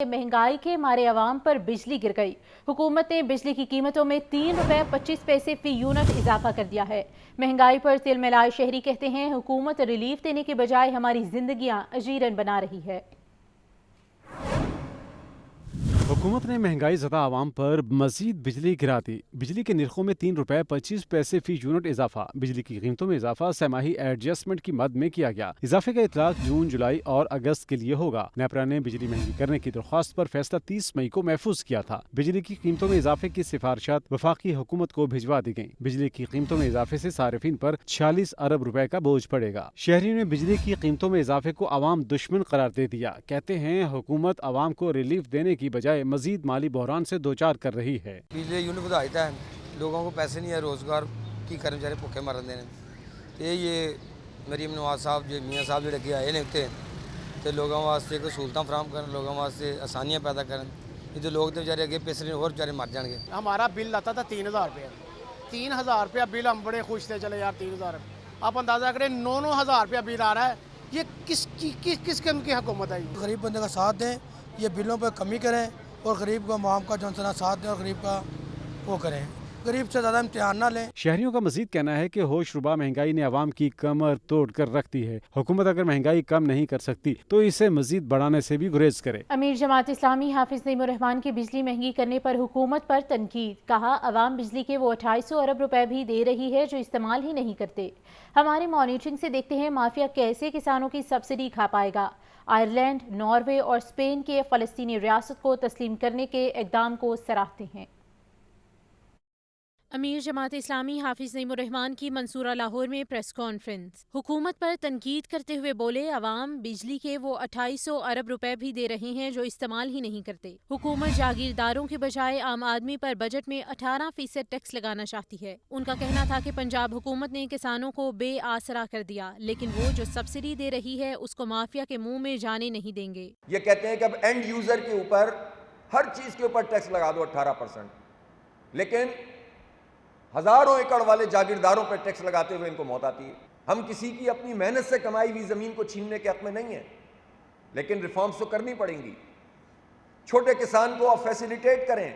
महंगाई के मारे आवाम पर बिजली गिर गई। हुकूमत ने बिजली की कीमतों में ₹3.25 फी यूनिट इजाफा कर दिया है। महंगाई पर तिल मिलाए शहरी कहते हैं हुकूमत रिलीफ देने के बजाय हमारी जिंदगियां अजीरन बना रही है। हुकूमत ने महंगाई ज़दा आवाम पर मजीद बिजली गिरा दी। बिजली के निर्खों में ₹3.25 फी यूनिट इजाफा। बिजली की कीमतों में इजाफा सहमाही एडजस्टमेंट की मद में किया गया। इजाफे का इतलाक जून, जुलाई और अगस्त के लिए होगा। नेपरा ने बिजली महंगी करने की दरख्वास्त पर फैसला 30 मई को महफूज किया था। बिजली की कीमतों में इजाफे की सिफारिशात वफाकी हुकूमत को भिजवा दी गई। बिजली की कीमतों में इजाफे से सार्फिन पर 46 अरब रुपए का बोझ पड़ेगा। शहरियों ने बिजली की कीमतों में इजाफे को आवाम दुश्मन करार दे दिया। कहते हैं हुकूमत आवाम को रिलीफ देने की बजाय मजीद माली बहरान से दो चार कर रही है। बिजली यूनिट ਵਧਾਈ है, लोगों को पैसे नहीं है, रोज़गार की करें बेचारे भुखे मरन देने। तो ये मरीम नवाज साहब जो मियाँ साहब जो अगे आए ने उत्ते तो लोगों वास्ते कोई सहूलतां फराहम करन, लोगों वास्ते आसानियाँ पैदा करन। नहीं तो लोग तो बेचारे अगे पिछले और बेचारे मर जाएंगे। हमारा बिल आता था 3000 रुपया, 3000 रुपया बिल, हम बड़े खुश थे, चले यार 3000। आप अंदाज़ा करें 9-9 हज़ार रुपया बिल आ रहा है। ये किस किस्म की हुकूमत है? गरीब बंदे का साथ दें, ये बिलों पर कमी करें और गरीब का मुआम का जो साथ दें और गरीब का वो करें, गरीब से ज़्यादा इम्तिहान ना लें। शहरियों का मजीद कहना है कि होश रुबा महंगाई ने आवाम की कमर तोड़ कर रख दी है। हुकूमत अगर महंगाई कम नहीं कर सकती तो इसे मजीद बढ़ाने से भी गुरेज करे। अमीर जमात इस्लामी हाफिज नईमुर रहमान की बिजली महंगी करने पर हुकूमत पर तनकीद। कहा अवाम बिजली के वो 2800 अरब रुपए भी दे रही है जो इस्तेमाल ही नहीं करते। हमारे मॉनिटरिंग से देखते हैं माफिया कैसे किसानों की सब्सिडी खा पाएगा। आयरलैंड, नॉर्वे और स्पेन के फ़लस्तीनी रियासत को तस्लीम करने के इक़दाम को सराहते हैं। अमीर जमात इस्लामी हाफिज नईमुर रहमान की मंसूरा लाहौर में प्रेस कॉन्फ्रेंस। हुकूमत पर तनकीद करते हुए बोले अवाम बिजली के वो 2800 अरब रुपए भी दे रहे हैं जो इस्तेमाल ही नहीं करते। हुकूमत जागीरदारों के बजाय आम आदमी पर बजट में 18% टैक्स लगाना चाहती है। उनका कहना था कि पंजाब हुकूमत ने किसानों को बेआसरा कर दिया, लेकिन वो जो सब्सिडी दे रही है उसको माफिया के मुंह में जाने नहीं देंगे। ये कहते हैं कि अब एंड यूजर के ऊपर हर चीज के ऊपर टैक्स लगा दो 18%, लेकिन हजारों एकड़ वाले जागीरदारों पर टैक्स लगाते हुए इनको मौत आती है। हम किसी की अपनी मेहनत से कमाई हुई जमीन को छीनने के हक में नहीं है, लेकिन रिफॉर्म्स तो करनी पड़ेंगी। छोटे किसान को आप फैसिलिटेट करें,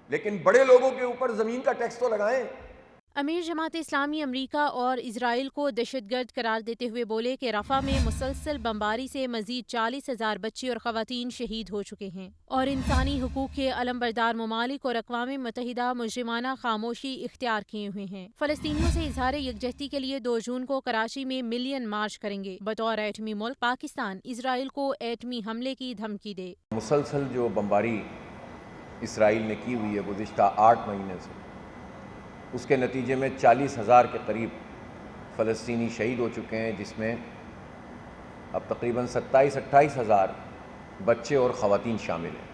लेकिन बड़े लोगों के ऊपर जमीन का टैक्स तो लगाएं। अमीर जमात इस्लामी अमरीका और इजराइल को दहशतगर्द करार देते हुए बोले कि रफा में मुसलसल बमबारी से मजीद 40,000 बच्चे और खवातीन शहीद हो चुके हैं और इंसानी हुकूक के अलमबरदार ममालिक और अक़वाम मुत्तहिदा मुजरिमाना खामोशी इख्तियार किए हुए हैं। फ़लस्तीनियों से इजहार यकजहती के लिए 2 जून को कराची में मिलियन मार्च करेंगे। बतौर एटमी मुल्क पाकिस्तान इसराइल को एटमी हमले की धमकी दे। मुसलसल जो बमबारी इसराइल ने की हुई है गुज़िश्ता 8 महीने से, उसके नतीजे में 40,000 के करीब फ़लस्तीनी शहीद हो चुके हैं, जिसमें अब तकरीबन 27-28 हज़ार बच्चे और ख़वातीन शामिल हैं।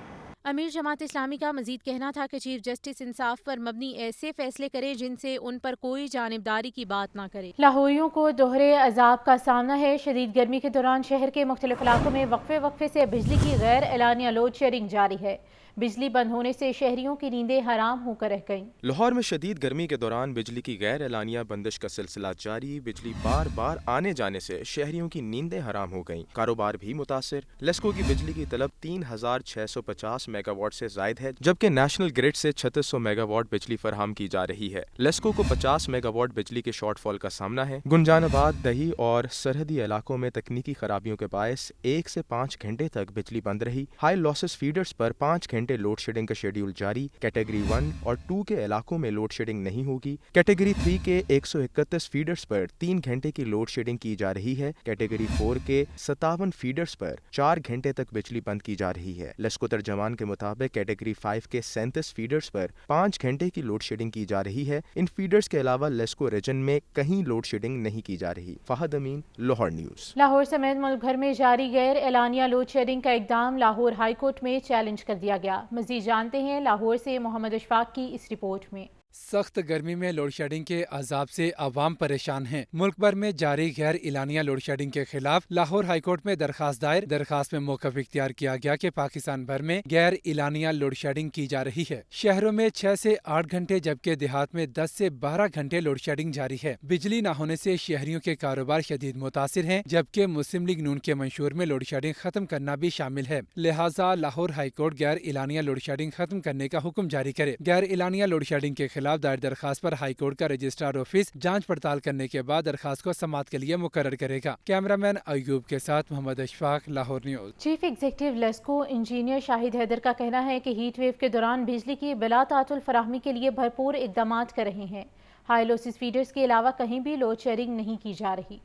अमीर जमात इस्लामी का मजीद कहना था कि चीफ जस्टिस इंसाफ पर मबनी ऐसे फैसले करे जिनसे उन पर कोई जानिबदारी की बात ना करे। लाहौरियों को दोहरे अजाब का सामना है। शदीद गर्मी के दौरान शहर के मुख्तलिफ इलाकों में वक्फे से बिजली की गैर एलानिया लोड शेडिंग जारी है। बिजली बंद होने से शहरियों की नींदें हराम होकर रह गईं। लाहौर में शदीद गर्मी के दौरान बिजली की गैर एलानिया बंदिश का सिलसिला जारी। बिजली बार बार आने जाने से शहरियों की नींदें हराम हो गईं, कारोबार भी मुतासिर। लेस्को की बिजली की तलब 3650 मेगावाट से जायद है, जबकि नेशनल ग्रिड से 3600 मेगावाट बिजली फराहम की जा रही है। लेस्को को 50 मेगावाट बिजली के शॉर्टफॉल का सामना है। गुंजानाबाद, दही और सरहदी इलाकों में तकनीकी खराबियों के बायस 1 से 5 घंटे तक बिजली बंद रही। हाई लॉसेस फीडर्स पर 5 घंटे लोड शेडिंग का शेड्यूल जारी। कैटेगरी 1 और 2 के इलाकों में लोड शेडिंग नहीं होगी। कैटेगरी 3 के 131 फीडर्स पर 3 घंटे की लोड शेडिंग की जा रही है। कैटेगरी 4 के 57 फीडर्स पर 4 घंटे तक बिजली बंद की जा रही है। लेस्को तर्जमान के मुताबिक कैटेगरी 5 के 37 फीडर्स पर 5 घंटे की लोड शेडिंग की जा रही है। इन फीडर्स के अलावा लेस्को रीजन में कहीं लोड शेडिंग नहीं की जा रही। फहद अमीन, लाहौर न्यूज। लाहौर समेत मुल्क भर में जारी गैर एलानिया लोड शेडिंग का इकदाम लाहौर हाई कोर्ट में चैलेंज कर दिया गया। मजीद जानते हैं लाहौर से मोहम्मद अशफाक की इस रिपोर्ट में। سخت گرمی میں لوڈ شیڈنگ کے عذاب سے عوام پریشان ہیں۔ ملک بھر میں جاری غیر اعلانیہ لوڈ شیڈنگ کے خلاف لاہور ہائی کورٹ میں درخواست دائر۔ درخواست میں موقف اختیار کیا گیا کہ پاکستان بھر میں غیر اعلانیہ لوڈ شیڈنگ کی جا رہی ہے۔ شہروں میں 6 سے 8 گھنٹے جبکہ دیہات میں 10 سے 12 گھنٹے لوڈ شیڈنگ جاری ہے۔ بجلی نہ ہونے سے شہریوں کے کاروبار شدید متاثر ہیں، جبکہ مسلم لیگ نون کے منشور میں لوڈ شیڈنگ ختم کرنا بھی شامل ہے۔ لہٰذا لاہور ہائی کورٹ غیر اعلانیہ لوڈ شیڈنگ ختم کرنے کا حکم جاری کرے۔ غیر اعلانیہ لوڈ شیڈنگ کے خلاف دائر درخواست پر ہائی کورٹ کا رجسٹرار آفس جانچ پڑتال کرنے کے بعد درخواست کو سماعت کے لیے مقرر کرے گا۔ کیمرہ مین ایوب کے ساتھ Muhammad Ishfaq, Lahore news. Chief executive LESCO engineer Shahid Haider کا کہنا ہے کہ ہیٹ ویو کے دوران بجلی کی بلا تعطل فراہمی کے لیے بھرپور اقدامات کر رہے ہیں۔ ہائی لوسز فیڈرز کے علاوہ کہیں بھی لوڈ شیڈنگ نہیں کی جا رہی۔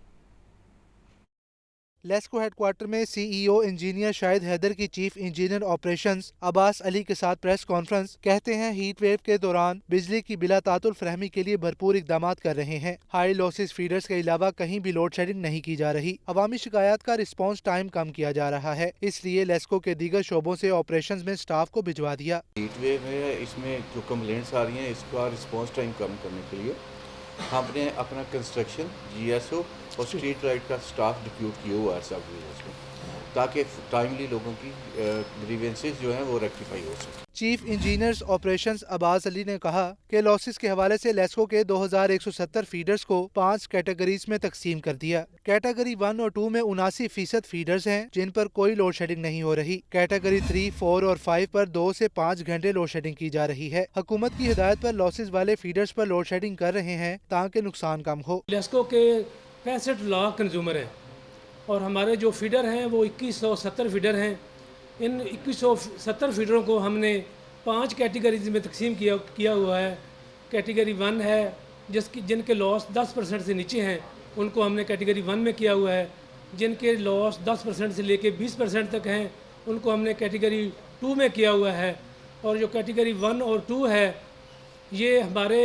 لیسکو ہیڈ کوارٹر میں سی ای او انجینئر شاہد حیدر کی چیف انجینئر آپریشنز عباس علی کے ساتھ پریس کانفرنس کہتے ہیں ہیٹ ویو کے دوران بجلی کی بلا تعطل فراہمی کے لیے بھرپور اقدامات کر رہے ہیں۔ ہائی لوسز فیڈرز کے علاوہ کہیں بھی لوڈ شیڈنگ نہیں کی جا رہی۔ عوامی شکایات کا رسپانس ٹائم کم کیا جا رہا ہے، اس لیے لیسکو کے دیگر شعبوں سے آپریشنز میں سٹاف کو بھجوا دیا۔ ہیٹ ویو ہے، اس میں جو کمپلینٹس آ رہی ہیں اس کا رسپانس ٹائم کم کرنے کے لیے ہم نے اپنا کنسٹرکشن جی ایس او اور اسٹریٹ لائٹ کا سٹاف ڈپیوٹ کیا ہوا ہے سب ویلیجز میں، تاکہ ٹائملی لوگوں کی گریوینسز جو ہیں وہ ریکٹیفائی ہو سکیں۔ چیف انجینئرز آپریشنز عباس علی نے کہا کہ لاسز کے حوالے سے لیسکو کے 2170 فیڈرز کو 5 کیٹیگریز میں تقسیم کر دیا۔ کیٹیگری 1 اور 2 میں 79% فیڈرز ہیں جن پر کوئی لوڈ شیڈنگ نہیں ہو رہی۔ کیٹیگری 3، 4 اور 5 پر 2 سے 5 گھنٹے لوڈ شیڈنگ کی جا رہی ہے۔ حکومت کی ہدایت پر لاسز والے فیڈرز پر لوڈ شیڈنگ کر رہے ہیں تاکہ نقصان کم ہو۔ لیسکو کے 65 لاکھ کنزیومر ہیں اور ہمارے جو فیڈر ہیں وہ 2170 فیڈر ہیں۔ ان 2170 فیڈروں کو ہم نے 5 کیٹیگریز میں تقسیم کیا ہوا ہے۔ کیٹیگری 1 ہے جن کے لاس 10% سے نیچے ہیں، ان کو ہم نے کیٹیگری 1 میں کیا ہوا ہے۔ جن کے لاس 10% سے لے کے 20% تک ہیں ان کو ہم نے کیٹیگری 2 میں کیا ہوا ہے۔ اور جو کیٹیگری 1 اور 2 ہے یہ ہمارے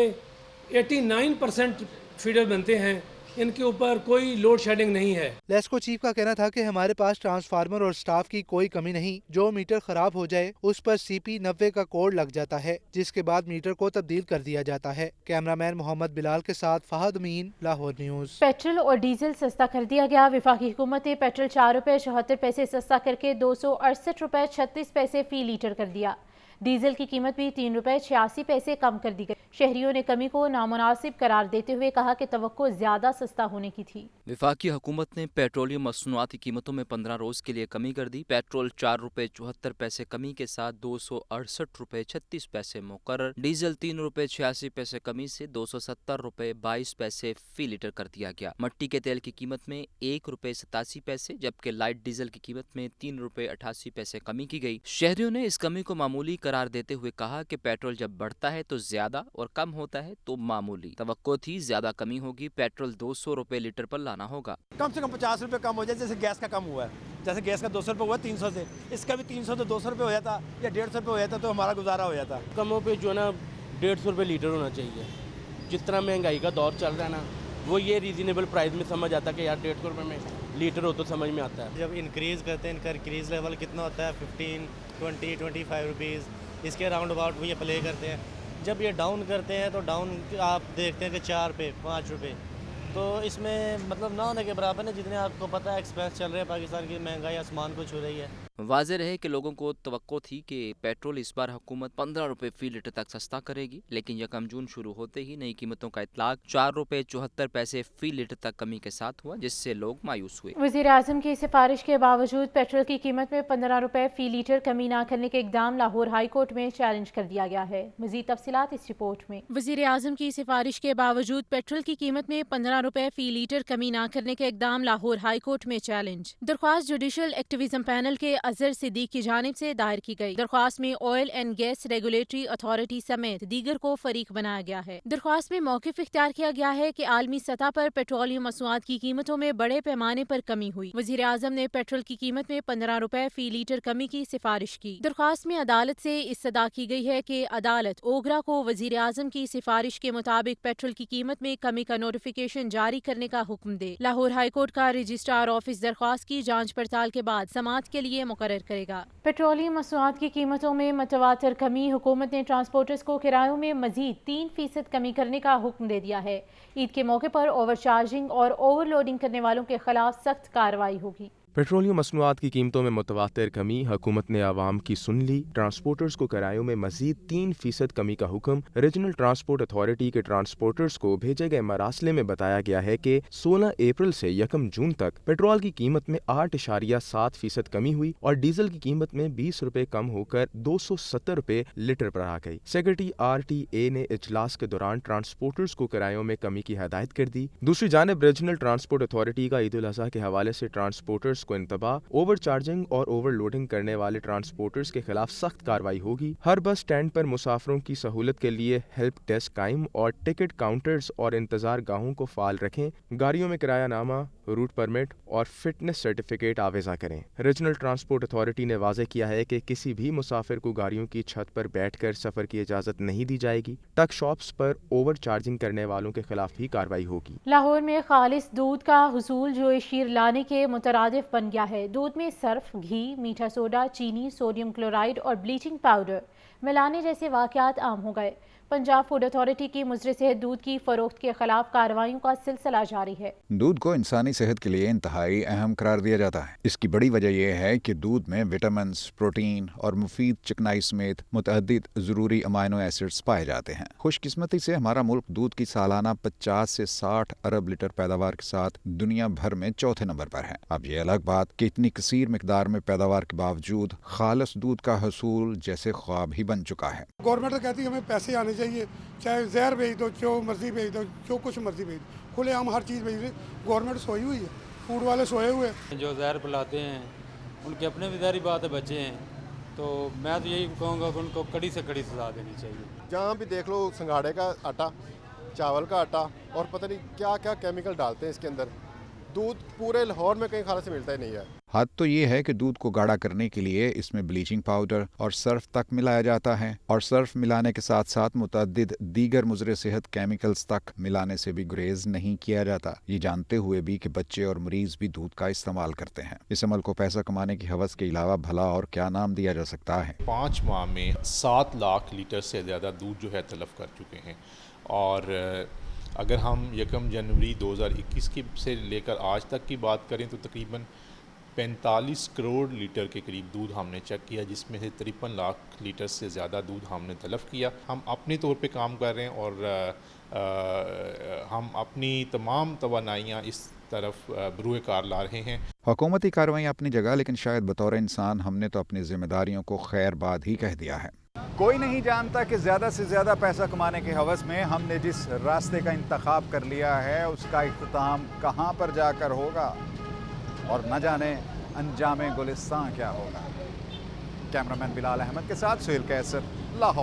89% فیڈر بنتے ہیں، ان کے اوپر کوئی لوڈ شیڈنگ نہیں ہے۔ لیسکو چیف کا کہنا تھا کہ ہمارے پاس ٹرانسفارمر اور سٹاف کی کوئی کمی نہیں، جو میٹر خراب ہو جائے اس پر CP90 کا کوڈ لگ جاتا ہے جس کے بعد میٹر کو تبدیل کر دیا جاتا ہے۔ کیمرہ مین محمد بلال کے ساتھ فہد امین، لاہور نیوز۔ پیٹرول اور ڈیزل سستا کر دیا گیا۔ وفاقی حکومت نے پیٹرول 4 روپے 74 پیسے سستا کر کے 268 روپے 36 پیسے فی لیٹر کر دیا۔ ڈیزل کی قیمت بھی 3 روپے 86 پیسے کم کر دی گئی۔ شہریوں نے کمی کو نامناسب قرار دیتے ہوئے کہا کہ توقع زیادہ سستا ہونے کی تھی۔ وفاقی حکومت نے پیٹرولیم مصنوعات کی قیمتوں میں 15 روز کے لیے کمی کر دی۔ پیٹرول 4 روپے 74 پیسے کمی کے ساتھ 268 روپے 36 پیسے مقرر۔ ڈیزل 3 روپے 86 پیسے کمی سے 270 روپے 22 پیسے فی لیٹر کر دیا گیا۔ مٹی کے تیل کی قیمت میں 1 روپے 87 پیسے جبکہ لائٹ ڈیزل کی قیمت میں 3 روپے 88 پیسے کمی کی گئی۔ شہریوں نے اس کمی کو معمولی قرار دیتے ہوئے کہا کہ پیٹرول جب بڑھتا ہے تو زیادہ اور کم ہوتا ہے تو معمولی۔ توقع تھی زیادہ کمی ہوگی، پیٹرول 200 روپے لیٹر پر لانا ہوگا۔ کم سے کم 50 روپے کم ہو جائے، جیسے گیس کا کم ہوا ہے، جیسے گیس کا 200 روپے ہوا 300 سے، اس کا بھی 300 سے 200 روپے ہو جاتا یا 150 روپے ہو جاتا تو ہمارا گزارا ہو جاتا۔ کموں پہ جو ہے نا 150 روپے لیٹر ہونا چاہیے۔ جس طرح مہنگائی کا دور چل رہا ہے نا، وہ یہ ریزنیبل پرائز میں سمجھ آتا ہے کہ یار 150 روپے میں لیٹر ہو تو سمجھ میں آتا ہے۔ جب انکریز کرتے ہیں ان کا انکریز لیول کتنا ہوتا ہے 15، 20، 25 روپیز، اس کے راؤنڈ اباؤٹ وہ یہ پلے کرتے ہیں۔ جب یہ ڈاؤن کرتے ہیں تو ڈاؤن آپ دیکھتے ہیں کہ 4 روپے 5 روپے، تو اس میں مطلب نہ ہونے کے برابر ہے جتنے آپ کو پتہ ہے ایکسپینس چل رہے ہیں، پاکستان کی مہنگائی آسمان کو چھو رہی ہے۔ واضح رہے کہ لوگوں کو توقع تھی کہ پیٹرول اس بار حکومت 15 روپے فی لیٹر تک سستا کرے گی، لیکن 1 جون شروع ہوتے ہی نئی قیمتوں کا اطلاق 4 روپے 74 پیسے فی لیٹر تک کمی کے ساتھ ہوا، جس سے لوگ مایوس ہوئے۔ وزیر اعظم کی سفارش کے باوجود پیٹرول کی قیمت میں 15 روپے فی لیٹر کمی نہ کرنے کے اقدام لاہور ہائی کورٹ میں چیلنج کر دیا گیا ہے۔ مزید تفصیلات اس رپورٹ میں۔ وزیر اعظم کی سفارش کے باوجود پیٹرول کی قیمت میں 15 روپے فی لیٹر کمی نہ کرنے کے اقدام لاہور ہائی کورٹ میں چیلنج۔ درخواست جوڈیشل ایکٹیویزم پینل کے اظہر صدیق کی جانب سے دائر کی گئی۔ درخواست میں oil and gas regulatory authority سمیت دیگر کو فریق بنایا گیا ہے۔ درخواست میں موقف اختیار کیا گیا ہے کہ عالمی سطح پر پیٹرولیم مصنوعات کی قیمتوں میں بڑے پیمانے پر کمی ہوئی۔ وزیر اعظم نے پیٹرول کی قیمت میں 15 روپے فی لیٹر کمی کی سفارش کی۔ درخواست میں عدالت سے استدعا کی گئی ہے کہ عدالت اوگرا کو وزیر اعظم کی سفارش کے مطابق پیٹرول کی قیمت میں کمی کا نوٹیفیکیشن جاری کرنے کا حکم دے۔ لاہور ہائی کورٹ کا رجسٹرار آفس درخواست کی جانچ پڑتال کے بعد سماعت کے لیے मुकर्रर करेगा। पेट्रोलियम मसनूआत की कीमतों में मतवातर कमी। हुकूमत ने ट्रांसपोर्टर्स को किरायों में मजीद 3% कमी करने का हुक्म दे दिया है। ईद के मौके पर ओवर चार्जिंग और ओवरलोडिंग करने वालों के खिलाफ सख्त कार्रवाई होगी। पेट्रोलियम मसनूआत की कीमतों में मुतवातिर कमी। हुकूमत ने आवाम की सुन ली। ट्रांसपोर्टर्स को किरायों में मजीद 3% कमी का हुक्म। रीजनल ट्रांसपोर्ट अथॉरिटी के ट्रांसपोर्टर्स को भेजे गए मरासले में बताया गया है कि 16 अप्रैल से 1 जून तक पेट्रोल की कीमत में 8.7% कमी हुई और डीजल की कीमत में 20 रुपए कम होकर 270 रुपए लीटर पर आ गई। सेक्रेटरी RTA ने इजलास के दौरान ट्रांसपोर्टर्स को किरायों में कमी की हदायत कर दी। दूसरी जानिब रीजनल ट्रांसपोर्ट अथॉरिटी का ईद उल अजहा के हवाले से ट्रांसपोर्टर्स को इंतबाह। ओवर चार्जिंग और ओवरलोडिंग करने वाले ट्रांसपोर्टर्स के खिलाफ सख्त कार्रवाई होगी। हर बस स्टैंड पर मुसाफिरों की सहूलत के लिए हेल्प डेस्क कायम और टिकट काउंटर्स और इंतजार गाहों को फाल रखें। गाड़ियों में किराया नामा, रूट परमिट और फिटनेस सर्टिफिकेट आवेजा करें। रीजनल ट्रांसपोर्ट अथॉरिटी ने वाज़ेह किया है कि किसी भी मुसाफिर को गाड़ियों की छत पर बैठकर सफर की इजाजत नहीं दी जाएगी। ट्रक शॉप्स पर ओवर चार्जिंग करने वालों के खिलाफ भी कार्रवाई होगी। लाहौर में खालिस दूध का हुसूल जो शीर लाने के मुतरादिफ बन गया है। दूध में सर्फ, घी, मीठा सोडा, चीनी, सोडियम क्लोराइड और ब्लीचिंग पाउडर मिलाने जैसे वाक़यात आम हो गए। पंजाब फूड अथॉरिटी की मुजरे सेहत दूध की फरोख्त के खिलाफ कार्रवाइयों का सिलसिला जारी है। दूध को इंसानी सेहत के लिए इंतहाई अहम करार दिया जाता है। इसकी बड़ी वजह यह है कि दूध में विटामिन, प्रोटीन और मुफीद चिकनाई समेत मुतअद्दिद ज़रूरी अमाइनो एसिड्स पाए जाते हैं। खुशकिस्मती से हमारा मुल्क दूध की सालाना 50 से 60 अरब लीटर पैदावार के साथ दुनिया भर में चौथे नंबर पर है। अब ये अलग बात कि इतनी कसीर मिकदार में पैदावार के बावजूद खालिस दूध का हसूल जैसे ख्वाब ही बन चुका है। गवर्नमेंट तो कहती है हमें पैसे आने चाहिए, चाहे जहर भेज दो, जो मर्जी भेज दो, जो कुछ मर्जी भेज दो, खुले हम हर चीज़ भेज रहे। गवर्नमेंट सोई हुई है, फूड वाले सोए हुए हैं। जो जहर पिलाते हैं उनकी अपने भी ज़ाहिर बात है, बच्चे हैं, तो मैं तो यही कहूँगा कि उनको कड़ी से कड़ी सजा देनी चाहिए। जहाँ भी देख लो सिंघाड़े का आटा, चावल का आटा और पता नहीं क्या क्या केमिकल डालते हैं इसके अंदर। दूध पूरे लाहौर में कहीं खाने से मिलता ही नहीं है। हद तो ये है कि दूध को गाढ़ा करने के लिए इसमें ब्लीचिंग पाउडर और सर्फ तक मिलाया जाता है और सर्फ मिलाने के साथ साथ मुतअद्दिद दीगर मुज़रे सेहत केमिकल्स तक मिलाने से भी गुरेज नहीं किया जाता, ये जानते हुए भी कि बच्चे और मरीज भी दूध का इस्तेमाल करते हैं। इस अमल को पैसा कमाने की हवस के अलावा भला और क्या नाम दिया जा सकता है। 5 माह में 7 लाख लीटर से ज़्यादा दूध जो है तलफ कर चुके हैं और अगर हम 1 जनवरी 2021 की से लेकर आज तक की बात करें तो तकरीबन 45 करोड़ लीटर के करीब दूध हमने चेक किया, जिसमें से 53 लाख लीटर से ज़्यादा दूध हमने तलफ किया। हम अपने तौर पे काम कर रहे हैं और हम अपनी तमाम तवानाइयाँ इस तरफ बरूए कार ला रहे हैं। हुकूमती कार्रवाई अपनी जगह, लेकिन शायद बतौर इंसान हमने तो अपनी जिम्मेदारियों को खैरबाद ही कह दिया है। कोई नहीं जानता कि ज़्यादा से ज़्यादा पैसा कमाने के हवस में हमने जिस रास्ते का इंतखाब कर लिया है उसका इख्तिताम कहाँ पर जाकर होगा और न जाने अंजाम गुलिस्तां क्या होगा। कैमरामैन बिलाल अहमद के साथ सुहेल कैसर, लाहौर।